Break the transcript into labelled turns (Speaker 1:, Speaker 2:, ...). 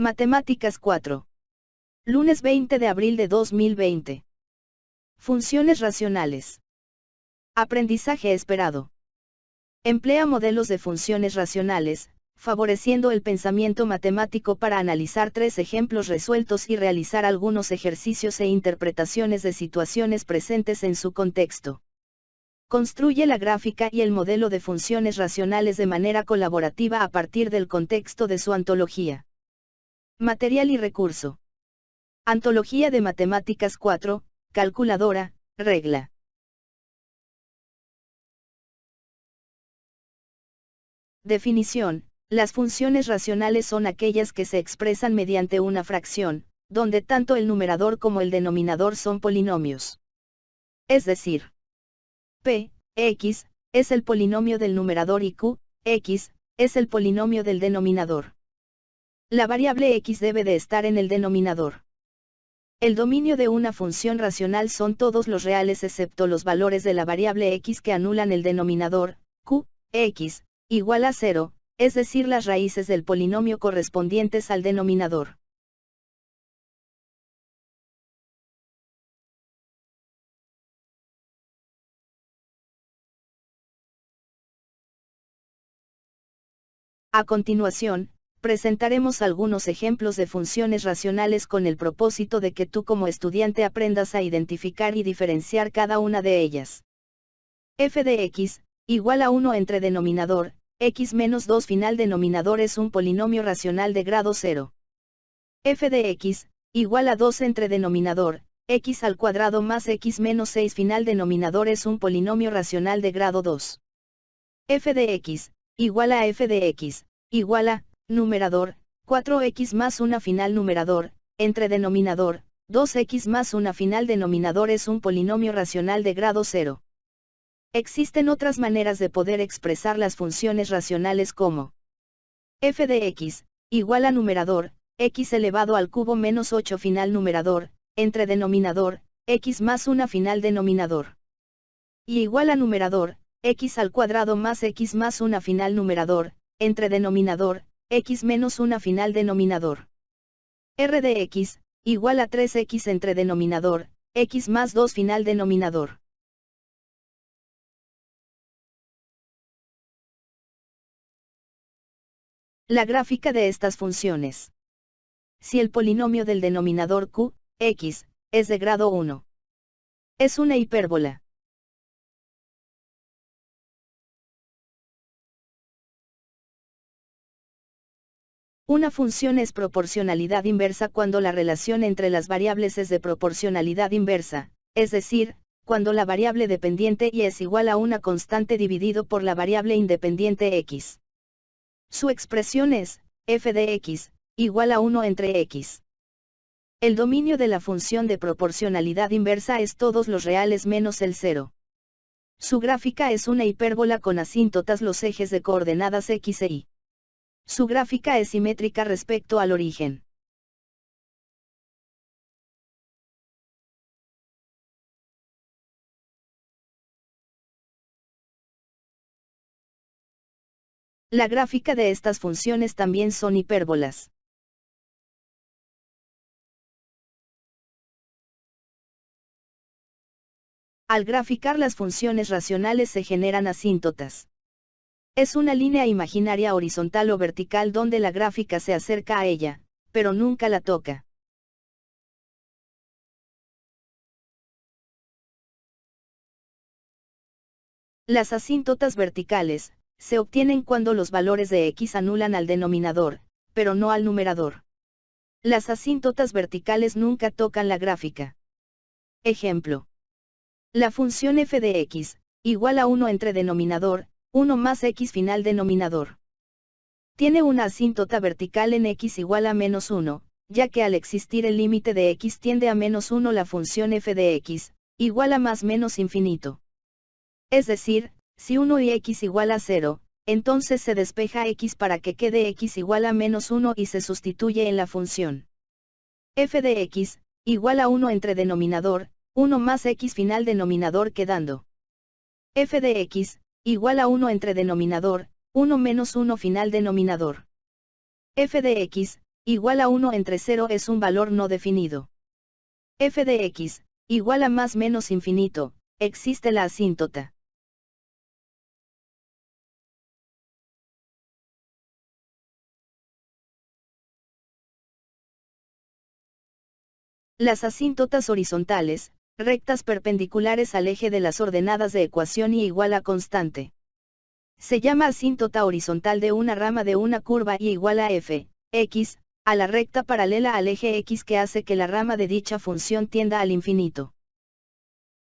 Speaker 1: Matemáticas 4. Lunes 20 de abril de 2020. Funciones racionales. Aprendizaje esperado. Emplea modelos de funciones racionales, favoreciendo el pensamiento matemático para analizar 3 ejemplos resueltos y realizar algunos ejercicios e interpretaciones de situaciones presentes en su contexto. Construye la gráfica y el modelo de funciones racionales de manera colaborativa a partir del contexto de su antología. Material y recurso. Antología de Matemáticas 4, calculadora, regla. Definición. Las funciones racionales son aquellas que se expresan mediante una fracción, donde tanto el numerador como el denominador son polinomios. Es decir, P, x, es el polinomio del numerador y Q, x, es el polinomio del denominador. La variable x debe de estar en el denominador. El dominio de una función racional son todos los reales excepto los valores de la variable x que anulan el denominador, Q, x, igual a 0, es decir las raíces del polinomio correspondientes al denominador. A continuación, presentaremos algunos ejemplos de funciones racionales con el propósito de que tú como estudiante aprendas a identificar y diferenciar cada una de ellas. F de x, igual a 1 entre denominador, x menos 2 final denominador es un polinomio racional de grado 0. F de x, igual a 2 entre denominador, x al cuadrado más x menos 6 final denominador es un polinomio racional de grado 2. F de x, igual a f de x, igual a, numerador, 4x más una final numerador, entre denominador, 2x más una final denominador es un polinomio racional de grado 0. Existen otras maneras de poder expresar las funciones racionales como f de x, igual a numerador, x elevado al cubo menos 8 final numerador, entre denominador, x más una final denominador. Y igual a numerador, x al cuadrado más x más una final numerador, entre denominador, x menos una final denominador. R de x, igual a 3x entre denominador, x más 2 final denominador. La gráfica de estas funciones. Si el polinomio del denominador q, x, es de grado 1. Es una hipérbola. Una función es proporcionalidad inversa cuando la relación entre las variables es de proporcionalidad inversa, es decir, cuando la variable dependiente y es igual a una constante dividido por la variable independiente x. Su expresión es, f de x, igual a 1 entre x. El dominio de la función de proporcionalidad inversa es todos los reales menos el 0. Su gráfica es una hipérbola con asíntotas los ejes de coordenadas x e y. Su gráfica es simétrica respecto al origen. La gráfica de estas funciones también son hipérbolas. Al graficar las funciones racionales se generan asíntotas. Es una línea imaginaria horizontal o vertical donde la gráfica se acerca a ella, pero nunca la toca. Las asíntotas verticales se obtienen cuando los valores de x anulan al denominador, pero no al numerador. Las asíntotas verticales nunca tocan la gráfica. Ejemplo. La función f de x, igual a 1 entre denominador, 1 más x final denominador. Tiene una asíntota vertical en x igual a menos 1, ya que al existir el límite de x tiende a menos 1 la función f de x, igual a más menos infinito. Es decir, si 1 y x igual a 0, entonces se despeja x para que quede x igual a menos 1 y se sustituye en la función f de x, igual a 1 entre denominador, 1 más x final denominador quedando f de x, igual a 1 entre denominador, 1 menos 1 final denominador. F de x, igual a 1 entre 0 es un valor no definido. F de x, igual a más menos infinito, existe la asíntota. Las asíntotas horizontales, rectas perpendiculares al eje de las ordenadas de ecuación y igual a constante. Se llama asíntota horizontal de una rama de una curva y igual a f, x, a la recta paralela al eje x que hace que la rama de dicha función tienda al infinito.